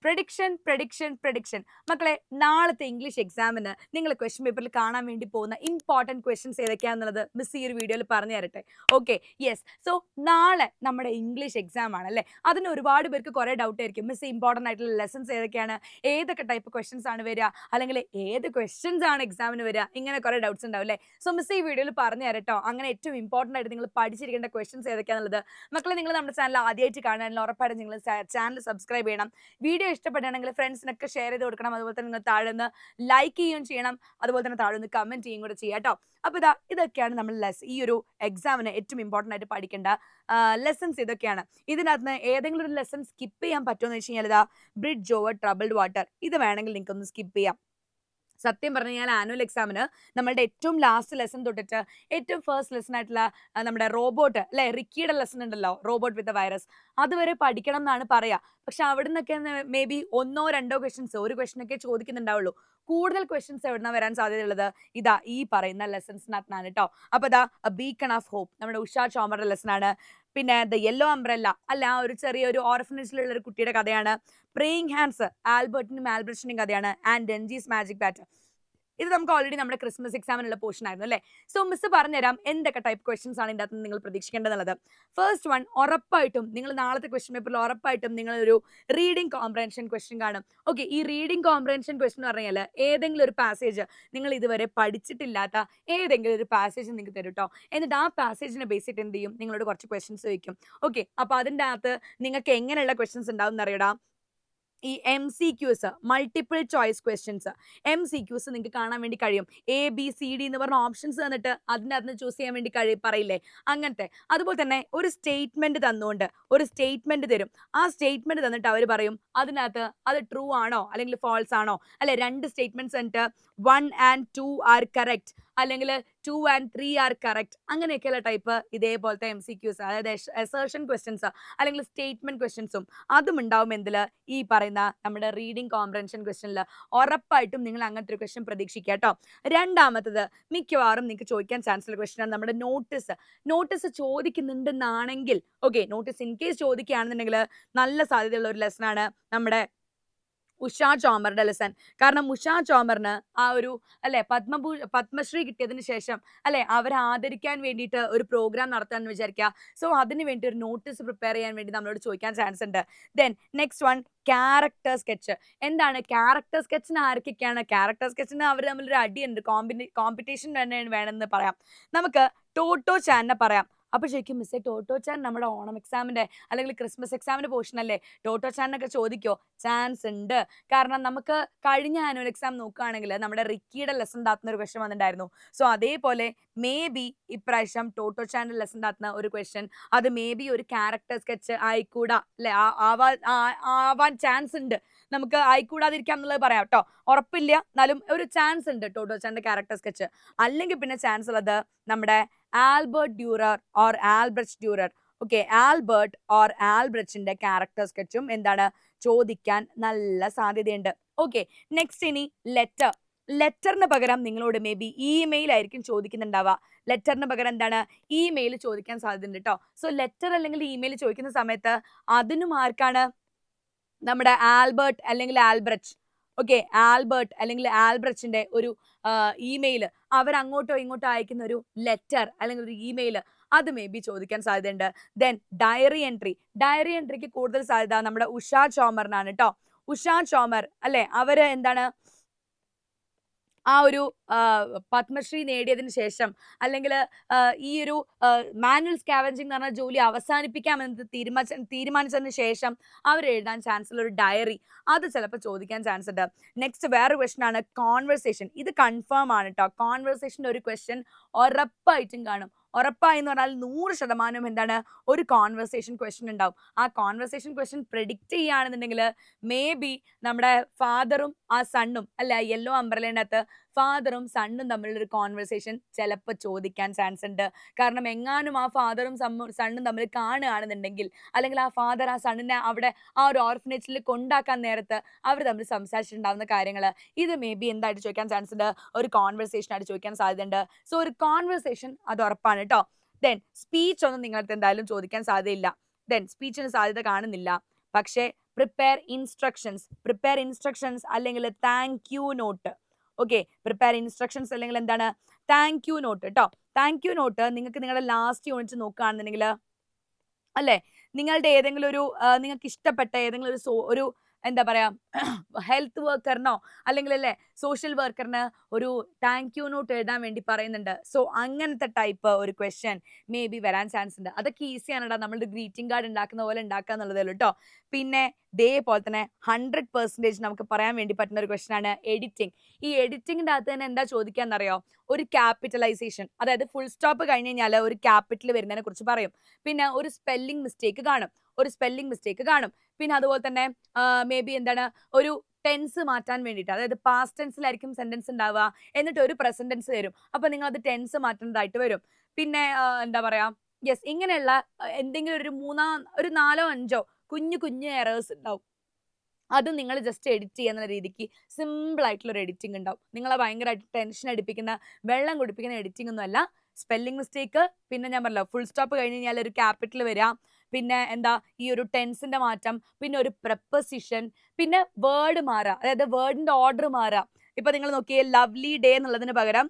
Prediction മക്കളെ, നാളത്തെ English എക്സാമിന് നിങ്ങൾ ക്വസ്റ്റ്യൻ പേപ്പറിൽ കാണാൻ വേണ്ടി പോകുന്ന ഇമ്പോർട്ടൻറ്റ് ക്വസ്റ്റ്യൻസ് ഏതൊക്കെയാണെന്നുള്ളത് മിസ് ഈ ഒരു വീഡിയോയിൽ പറഞ്ഞു തരട്ടെ. Okay, yes. സോ നാളെ നമ്മുടെ ഇംഗ്ലീഷ് എക്സാം ആണ് അല്ലേ. അതിന് ഒരുപാട് പേർക്ക് കുറേ ഡൗട്ട് ആയിരിക്കും, മിസ് ഇമ്പോർട്ടൻ്റ് ആയിട്ടുള്ള ലെസൺസ് ഏതൊക്കെയാണ്, ഏതൊക്കെ ടൈപ്പ് ക്വസ്റ്റ്യൻസ് ആണ് വരിക, അല്ലെങ്കിൽ ഏത് ക്വസ്റ്റ്യൻസ് ആണ് എക്സാമിന് വരിക, ഇങ്ങനെ കുറേ ഡൗട്ട്സ് ഉണ്ടാവും അല്ലേ. സോ മിസ് ഈ വീഡിയോയിൽ പറഞ്ഞു തരട്ടോ, അങ്ങനെ ഏറ്റവും ഇമ്പോർട്ടൻ്റ് ആയിട്ട് നിങ്ങൾ പഠിച്ചിരിക്കേണ്ട ക്വസ്റ്റ്യൻസ് ഏതൊക്കെയാണെന്നുള്ളത്. മക്കളെ, നിങ്ങൾ നമ്മുടെ ചാനൽ ആദ്യമായിട്ട് കാണാനുള്ള ഉറപ്പായിട്ടും നിങ്ങൾ ചാനൽ സബ്സ്ക്രൈബ് ചെയ്യണം. വീഡിയോ ഇഷ്ടപ്പെടുകയാണെങ്കിൽ ഫ്രണ്ട്സിനൊക്കെ ഷെയർ ചെയ്ത് കൊടുക്കണം. അതുപോലെ തന്നെ നിങ്ങൾ താഴെ നിന്ന് ലൈക്ക് ചെയ്യുകയും ചെയ്യണം. അതുപോലെ തന്നെ താഴെ നിന്ന് കമന്റ് ചെയ്യുകയും കൂടെ ചെയ്യാം കേട്ടോ. അപ്പോൾ ഇതൊക്കെയാണ് നമ്മൾ ഈ ഒരു എക്സാമിന് ഏറ്റവും ഇമ്പോർട്ടൻ്റ് ആയിട്ട് പഠിക്കേണ്ട ലെസൺസ് ഇതൊക്കെയാണ്. ഇതിനകത്ത് ഏതെങ്കിലും ഒരു ലെസൺ സ്കിപ്പ് ചെയ്യാൻ പറ്റുമെന്ന് വെച്ച് കഴിഞ്ഞാൽ ബ്രിഡ്ജ് ഓവർ ട്രബിൾഡ് വാട്ടർ, ഇത് വേണമെങ്കിൽ നിങ്ങൾക്ക് ഒന്ന് സ്കിപ്പ് ചെയ്യാം. സത്യം പറഞ്ഞു കഴിഞ്ഞാൽ ആനുവൽ എക്സാമിന് നമ്മളുടെ ഏറ്റവും ലാസ്റ്റ് ലെസൺ തൊട്ടിട്ട് ഏറ്റവും ഫസ്റ്റ് ലെസൺ ആയിട്ടുള്ള നമ്മുടെ റോബോട്ട് അല്ലെ, റിക്കിയുടെ ലെസൺ ഉണ്ടല്ലോ, റോബോട്ട് വിത്ത് വൈറസ്, അതുവരെ പഠിക്കണം എന്നാണ് പറയാ. പക്ഷെ അവിടെ നിന്നൊക്കെ മേ ബി 1-2 ക്വസ്റ്റ്യൻസ്, ഒരു ക്വസ്റ്റ്യനൊക്കെ ചോദിക്കുന്നുണ്ടാവുള്ളൂ. കൂടുതൽ ക്വസ്റ്റ്യൻസ് എവിടുന്ന വരാൻ സാധ്യതയുള്ളത് ഈ പറയുന്ന ലെസൺസിനകത്താണ് കേട്ടോ. അപ്പൊ ബീക്കൺ ഓഫ് ഹോപ്പ് നമ്മുടെ ഉഷാ ചോമറുടെ ലെസൺ ആണ്. പിന്നെ ദ യെല്ലോ അംബ്രല്ല അല്ല, ഒരു ചെറിയൊരു ഓർഫനേജിലുള്ള ഒരു കുട്ടിയുടെ കഥയാണ്. പ്രേയിങ് ഹാൻഡ്സ് ആൽബർട്ടിനും ആൽബ്രറ്റിന്റെയും കഥയാണ്. ആൻഡ് ഡെൻജീസ് മാജിക് ബാറ്റ്, ഇത് നമുക്ക് ഓൾറെഡി നമ്മുടെ ക്രിസ്മസ് എക്സാമിനുള്ള പോർഷൻ ആയിരുന്നു അല്ലേ. സോ മിസ് പറഞ്ഞുതരാം എന്തൊക്കെ ടൈപ്പ് ക്വസ്റ്റ്യൻസ് ആണ് ഇതിൻ്റെ അകത്ത് നിങ്ങൾ പ്രതീക്ഷിക്കേണ്ടതുള്ളത്. ഫസ്റ്റ് വൺ, ഉറപ്പായിട്ടും നിങ്ങൾ നാളത്തെ ക്വസ്റ്റ്യൻ പേപ്പറിൽ ഉറപ്പായിട്ടും നിങ്ങളൊരു റീഡിംഗ് കോംപ്രഹെൻഷൻ ക്വസ്റ്റ്യൻ കാണും. ഓക്കെ, ഈ റീഡിംഗ് കോംപ്രഹെൻഷൻ ക്വസ്റ്റ്യൻ എന്ന് പറഞ്ഞാൽ ഏതെങ്കിലും ഒരു പാസേജ് നിങ്ങൾ ഇതുവരെ പഠിച്ചിട്ടില്ലാത്ത ഏതെങ്കിലും ഒരു പാസേജ് നിങ്ങൾക്ക് തരും കേട്ടോ. എന്നിട്ട് ആ പാസേജിനെ ബേസ് ചെയ്തിട്ട് എന്ത് ചെയ്യും, നിങ്ങളോട് കുറച്ച് ക്വസ്റ്റ്യൻസ് ചോദിക്കും. ഓക്കെ, അപ്പോൾ അതിൻ്റെ അകത്ത് നിങ്ങൾക്ക് എങ്ങനെയുള്ള ക്വസ്റ്റ്യൻസ് ഉണ്ടാവും എന്നറിയടാ. ഈ MCQs, multiple choice questions, MCQs നിങ്ങൾക്ക് കാണാൻ വേണ്ടി കഴിയും. ABCD എന്ന് പറഞ്ഞ ഓപ്ഷൻസ് തന്നിട്ട് അതിനകത്ത് ചൂസ് ചെയ്യാൻ വേണ്ടി പറയില്ലേ, അങ്ങനത്തെ. അതുപോലെ തന്നെ ഒരു സ്റ്റേറ്റ്മെന്റ് തന്നുകൊണ്ട് ഒരു സ്റ്റേറ്റ്മെന്റ് തരും. ആ സ്റ്റേറ്റ്മെന്റ് തന്നിട്ട് അവർ പറയും അതിനകത്ത് അത് ട്രൂ ആണോ അല്ലെങ്കിൽ ഫാൾസ് ആണോ, അല്ലെ 2 സ്റ്റേറ്റ്മെന്റ്സ് തന്നിട്ട് 1 and 2 ആർ കറക്റ്റ്, അല്ലെങ്കിൽ 2 and 3 ആർ കറക്റ്റ്, അങ്ങനെയൊക്കെയുള്ള ടൈപ്പ് ഇതേപോലത്തെ MCQs, അതായത് അസേർഷൻ ക്വസ്റ്റ്യൻസ് അല്ലെങ്കിൽ സ്റ്റേറ്റ്മെന്റ് ക്വസ്റ്റ്യൻസും അതും ഉണ്ടാവും എന്തില്, ഈ പറയുന്ന നമ്മുടെ റീഡിംഗ് കോംപ്രഹെൻഷൻ ക്വസ്റ്റ്യനിൽ. ഉറപ്പായിട്ടും നിങ്ങൾ അങ്ങനത്തെ ഒരു ക്വസ്റ്റ്യൻ പ്രതീക്ഷിക്കുക കേട്ടോ. രണ്ടാമത്തത് മിക്കവാറും നിങ്ങൾക്ക് ചോദിക്കാൻ ചാൻസ് ഉള്ള ക്വസ്റ്റ്യൻ ആണ് നമ്മുടെ നോട്ടീസ് ചോദിക്കുന്നുണ്ടെന്നാണെങ്കിൽ, ഓക്കെ, നോട്ടീസ് ഇൻ കേസ് ചോദിക്കുകയാണെന്നുണ്ടെങ്കിൽ നല്ല സാധ്യതയുള്ള ഒരു ലെസൺ ആണ് നമ്മുടെ ഉഷാ ചോമറുടെ ലെസൺ. കാരണം ഉഷാ ചോമറിന് ആ ഒരു അല്ലെ പത്മശ്രീ കിട്ടിയതിന് ശേഷം അല്ലെ അവരെ ആദരിക്കാൻ വേണ്ടിയിട്ട് ഒരു പ്രോഗ്രാം നടത്താന്ന് വിചാരിക്കുക. സോ അതിന് വേണ്ടി ഒരു നോട്ടീസ് പ്രിപ്പയർ ചെയ്യാൻ വേണ്ടി നമ്മളോട് ചോദിക്കാൻ ചാൻസ് ഉണ്ട്. Then next one, character sketch. എന്താണ് ക്യാരക്ടർ സ്കെച്ചിന്? ആർക്കൊക്കെയാണ് ക്യാരക്ടർ സ്കെച്ചിന്? അവർ തമ്മിലൊരു അടിയുണ്ട്, കോമ്പറ്റീഷൻ വേണമെന്ന് പറയാം. നമുക്ക് ടോട്ടോ ചാനിനെ പറയാം. അപ്പൊ ശരിക്കും മിസ്സേ, ടോട്ടോ ചാൻ നമ്മുടെ ഓണം എക്സാമിന്റെ അല്ലെങ്കിൽ ക്രിസ്മസ് എക്സാമിന്റെ പോർഷൻ അല്ലേ, ടോട്ടോ ചാനൊക്കെ ചോദിക്കോ? ചാൻസ് ഉണ്ട്. കാരണം നമുക്ക് കഴിഞ്ഞ ആനുവൽ എക്സാം നോക്കുകയാണെങ്കിൽ നമ്മുടെ റിക്കിയുടെ ലെസൺ താത്തുന്ന ഒരു ക്വസ്റ്റ്യൻ വന്നിട്ടുണ്ടായിരുന്നു. സോ അതേപോലെ മേ ബി ഇപ്രാവശ്യം ടോട്ടോ ചാനൽ ലെസൺ താത്തുന്ന ഒരു ക്വസ്റ്റ്യൻ അത് മേ ബി ഒരു ക്യാരക്ടർ സ്കെച്ച് ആയിക്കൂടാ അല്ലെ, ആവാൻ ചാൻസ് ഉണ്ട്. നമുക്ക് ആയിക്കൂടാതിരിക്കാം എന്നുള്ളത് പറയാം കേട്ടോ, ഉറപ്പില്ല, എന്നാലും ഒരു ചാൻസ് ഉണ്ട് ടോട്ടോ ചാനന്റെ ക്യാരക്ടർ സ്കെച്ച്. അല്ലെങ്കിൽ പിന്നെ ചാൻസ് ഉള്ളത് നമ്മുടെ Albert Durer or Albrecht Durer. Okay, Albert or ആൽബ്രച്ചിന്റെ ക്യാരക്ടർ സ്കെച്ചും എന്താണ് ചോദിക്കാൻ നല്ല സാധ്യതയുണ്ട്. ഓക്കെ, നെക്സ്റ്റ് ഇനി ലെറ്ററിന് പകരം നിങ്ങളോട് മേ ബി ഇമെയിൽ ആയിരിക്കും ചോദിക്കുന്നുണ്ടാവുക. ലെറ്ററിന് പകരം എന്താണ്, ഇമെയിൽ ചോദിക്കാൻ സാധ്യതയുണ്ട് കേട്ടോ. സോ ലെറ്റർ അല്ലെങ്കിൽ ഇമെയിൽ ചോദിക്കുന്ന സമയത്ത് അതിനും ആർക്കാണ്, നമ്മുടെ ആൽബർട്ട് അല്ലെങ്കിൽ ആൽബ്രച്ച്, ഓക്കെ, ആൽബർട്ട് അല്ലെങ്കിൽ ആൽബ്രച്ചിന്റെ ഒരു ഇമെയിൽ, അവർ അങ്ങോട്ടോ ഇങ്ങോട്ടോ അയക്കുന്ന ഒരു ലെറ്റർ അല്ലെങ്കിൽ ഒരു ഇമെയിൽ, അത് മേ ബി ചോദിക്കാൻ സാധ്യതയുണ്ട്. ദെൻ ഡയറി എൻട്രിക്ക് കൂടുതൽ സാധ്യത നമ്മുടെ ഉഷാ ചോമറിനാണ് കേട്ടോ. ഉഷാ ചോമർ അല്ലെ, അവര് എന്താണ് ആ ഒരു പത്മശ്രീ നേടിയതിന് ശേഷം അല്ലെങ്കിൽ ഈ ഒരു മാനുവൽ സ്കാവഞ്ചിങ് എന്ന് പറഞ്ഞ ജോലി അവസാനിപ്പിക്കാമെന്ന് തീരുമാനിച്ചതിന് ശേഷം അവർ എഴുതാൻ ചാൻസ് ഉള്ള ഒരു ഡയറി, അത് ചിലപ്പോൾ ചോദിക്കാൻ ചാൻസ് ഉണ്ട്. നെക്സ്റ്റ് വേറൊരു ക്വസ്റ്റ്യൻ ആണ് കോൺവെർസേഷൻ. ഇത് കൺഫേം ആണ് കേട്ടോ, കോൺവെർസേഷൻ്റെ ഒരു ക്വസ്റ്റ്യൻ ഉറപ്പായിട്ടും കാണും. ഉറപ്പായി എന്ന് പറഞ്ഞാൽ 100% എന്താണ്, ഒരു കോൺവെർസേഷൻ ക്വസ്റ്റ്യൻ ഉണ്ടാവും. ആ കോൺവെർസേഷൻ ക്വസ്റ്റ്യൻ പ്രെഡിക്റ്റ് ചെയ്യുകയാണെന്നുണ്ടെങ്കിൽ മേ ബി നമ്മുടെ ഫാദറും ആ സണ്ണും അല്ല, യെല്ലോ അംബ്രലേൻ്റെ അകത്ത് ഫാദറും സണ്ണും തമ്മിലുള്ളൊരു കോൺവെർസേഷൻ ചിലപ്പോൾ ചോദിക്കാൻ ചാൻസ് ഉണ്ട്. കാരണം എങ്ങാനും ആ ഫാദറും സണ്ണും തമ്മിൽ കാണുകയാണെന്നുണ്ടെങ്കിൽ, അല്ലെങ്കിൽ ആ ഫാദർ ആ സണ്ണിനെ അവിടെ ആ ഒരു ഓർഫനേജിൽ കൊണ്ടാക്കാൻ നേരത്ത് അവർ തമ്മിൽ സംസാരിച്ചിട്ടുണ്ടാവുന്ന കാര്യങ്ങൾ, ഇത് മേ ബി എന്തായിട്ട് ചോദിക്കാൻ ചാൻസ് ഉണ്ട്, ഒരു കോൺവെർസേഷൻ ആയിട്ട് ചോദിക്കാൻ സാധ്യതയുണ്ട്. സോ ഒരു കോൺവെർസേഷൻ അത് ഉറപ്പാണ് കേട്ടോ. ദെൻ സ്പീച്ച് ഒന്നും നിങ്ങൾക്ക് എന്തായാലും ചോദിക്കാൻ സാധ്യതയില്ല. ദെൻ സ്പീച്ചിന് സാധ്യത കാണുന്നില്ല. പക്ഷേ പ്രിപ്പയർ ഇൻസ്ട്രക്ഷൻസ് അല്ലെങ്കിൽ thank you note. Okay, prepare instructions അല്ലെങ്കിൽ എന്താണ് താങ്ക് യു നോട്ട് കേട്ടോ. താങ്ക് യു നോട്ട് നിങ്ങൾക്ക് നിങ്ങളുടെ ലാസ്റ്റ് യൂണിറ്റ് നോക്കുകയാണെന്നുണ്ടെങ്കിൽ അല്ലേ, നിങ്ങളുടെ ഏതെങ്കിലും ഒരു നിങ്ങൾക്ക് ഇഷ്ടപ്പെട്ട ഏതെങ്കിലും ഒരു എന്താ പറയാ ഹെൽത്ത് വർക്കറിനോ അല്ലെങ്കിൽ അല്ലേ സോഷ്യൽ വർക്കറിന് ഒരു താങ്ക് യു നോട്ട് എഴുതാൻ വേണ്ടി പറയുന്നുണ്ട്. സോ അങ്ങനത്തെ ടൈപ്പ് ഒരു ക്വസ്റ്റ്യൻ മേ ബി വരാൻ ചാൻസ് ഉണ്ട്. അതൊക്കെ ഈസിയാണ് കേട്ടോ, നമ്മളുടെ ഗ്രീറ്റിംഗ് കാർഡ് ഉണ്ടാക്കുന്ന പോലെ ഉണ്ടാക്കുക എന്നുള്ളതേ ഉള്ളൂ കേട്ടോ. പിന്നെ ഇതേപോലെ തന്നെ 100% നമുക്ക് പറയാൻ വേണ്ടി പറ്റുന്ന ഒരു ക്വസ്റ്റ്യൻ ആണ് എഡിറ്റിംഗ്. ഈ എഡിറ്റിംഗിന്റെ അകത്ത് തന്നെ എന്താ ചോദിക്കാന്നറിയോ, ഒരു ക്യാപിറ്റലൈസേഷൻ, അതായത് ഫുൾ സ്റ്റോപ്പ് കഴിഞ്ഞ് കഴിഞ്ഞാൽ ഒരു ക്യാപിറ്റൽ വരുന്നതിനെ കുറിച്ച് പറയും. പിന്നെ ഒരു സ്പെല്ലിംഗ് മിസ്റ്റേക്ക് കാണും. പിന്നെ അതുപോലെ തന്നെ മേ ബി എന്താണ് ഒരു ടെൻസ് മാറ്റാൻ വേണ്ടിയിട്ട്, അതായത് പാസ്റ്റ് ടെൻസിലായിരിക്കും സെന്റൻസ് ഉണ്ടാവുക, എന്നിട്ട് ഒരു പ്രസന്റ് ടെൻസ് വരും. അപ്പൊ നിങ്ങൾ അത് ടെൻസ് മാറ്റേണ്ടതായിട്ട് വരും. പിന്നെ എന്താ പറയാ യെസ്, ഇങ്ങനെയുള്ള എന്തെങ്കിലും ഒരു 4-5 കുഞ്ഞു എറേഴ്സ് ഉണ്ടാവും. അത് നിങ്ങൾ ജസ്റ്റ് എഡിറ്റ് ചെയ്യുന്ന രീതിക്ക് സിമ്പിൾ ആയിട്ടുള്ള ഒരു എഡിറ്റിംഗ് ഉണ്ടാവും. നിങ്ങളെ ഭയങ്കരമായിട്ട് ടെൻഷൻ അടിപ്പിക്കുന്ന വെള്ളം കുടിപ്പിക്കുന്ന എഡിറ്റിംഗ് ഒന്നും അല്ല. സ്പെല്ലിംഗ് മിസ്റ്റേക്ക്, പിന്നെ ഞാൻ പറഞ്ഞല്ലോ ഫുൾ സ്റ്റോപ്പ് കഴിഞ്ഞ് കഴിഞ്ഞാൽ ഒരു ക്യാപിറ്റൽ വരാം, പിന്നെ എന്താ ഈ ഒരു ടെൻസിന്റെ മാറ്റം, പിന്നെ ഒരു പ്രപ്പോസിഷൻ, പിന്നെ വേർഡ് മാറാം, അതായത് വേർഡിന്റെ ഓർഡർ മാറാം. ഇപ്പൊ നിങ്ങൾ നോക്കിയേ, ലവ്ലി ഡേ എന്നുള്ളതിന് പകരം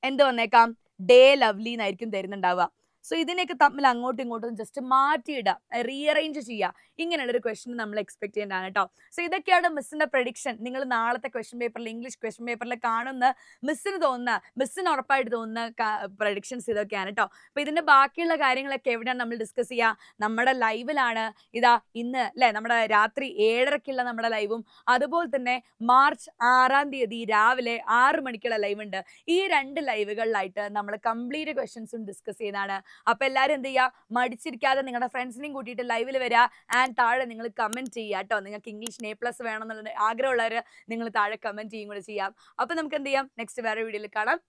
എന്ത് വന്നേക്കാം, ഡേ ലവ്ലി എന്നായിരിക്കും തരുന്നുണ്ടാവുക. സോ ഇതിനെയൊക്കെ തമ്മിൽ അങ്ങോട്ടും ഇങ്ങോട്ടും ജസ്റ്റ് മാറ്റിയിടുക, റീഅറേഞ്ച് ചെയ്യുക, ഇങ്ങനെയുള്ളൊരു ക്വസ്റ്റ്യൻ നമ്മൾ എക്സ്പെക്ട് ചെയ്യേണ്ടതാണ് കേട്ടോ. സോ ഇതൊക്കെയാണ് മിസ്സിന്റെ പ്രഡിക്ഷൻ. നിങ്ങൾ നാളത്തെ ക്വസ്റ്റ്യൻ പേപ്പറിൽ, ഇംഗ്ലീഷ് ക്വസ്റ്റ്യൻ പേപ്പറിൽ കാണുന്ന മിസ്സിന് ഉറപ്പായിട്ട് തോന്നുന്ന പ്രഡിക്ഷൻസ് ഇതൊക്കെയാണ് കേട്ടോ. അപ്പൊ ഇതിന്റെ ബാക്കിയുള്ള കാര്യങ്ങളൊക്കെ എവിടെയാണ് നമ്മൾ ഡിസ്കസ് ചെയ്യുക, നമ്മുടെ ലൈവിലാണ്. ഇതാ ഇന്ന് അല്ലെ നമ്മുടെ രാത്രി 7:30 നമ്മുടെ ലൈവും, അതുപോലെ തന്നെ മാർച്ച് 6-ാം തീയതി രാവിലെ 6 മണിക്കുള്ള ലൈവ് ഉണ്ട്. ഈ 2 ലൈവുകളിലായിട്ട് നമ്മൾ കംപ്ലീറ്റ് ക്വസ്റ്റ്യൻസും ഡിസ്കസ് ചെയ്യുന്നതാണ്. അപ്പൊ എല്ലാവരും എന്ത് ചെയ്യുക, മടിച്ചിരിക്കാതെ നിങ്ങളുടെ ഫ്രണ്ട്സിനെയും കൂട്ടിയിട്ട് ലൈവിൽ വരിക. ആൻഡ് താഴെ നിങ്ങൾ കമന്റ് ചെയ്യുക കേട്ടോ. നിങ്ങൾക്ക് ഇംഗ്ലീഷിന് A+ വേണം എന്നുള്ള ആഗ്രഹമുള്ളവർ നിങ്ങൾ താഴെ കമന്റ് ചെയ്യും കൂടെ ചെയ്യാം. അപ്പൊ നമുക്ക് എന്ത് ചെയ്യാം, നെക്സ്റ്റ് വേറെ വീഡിയോയിൽ കാണാം.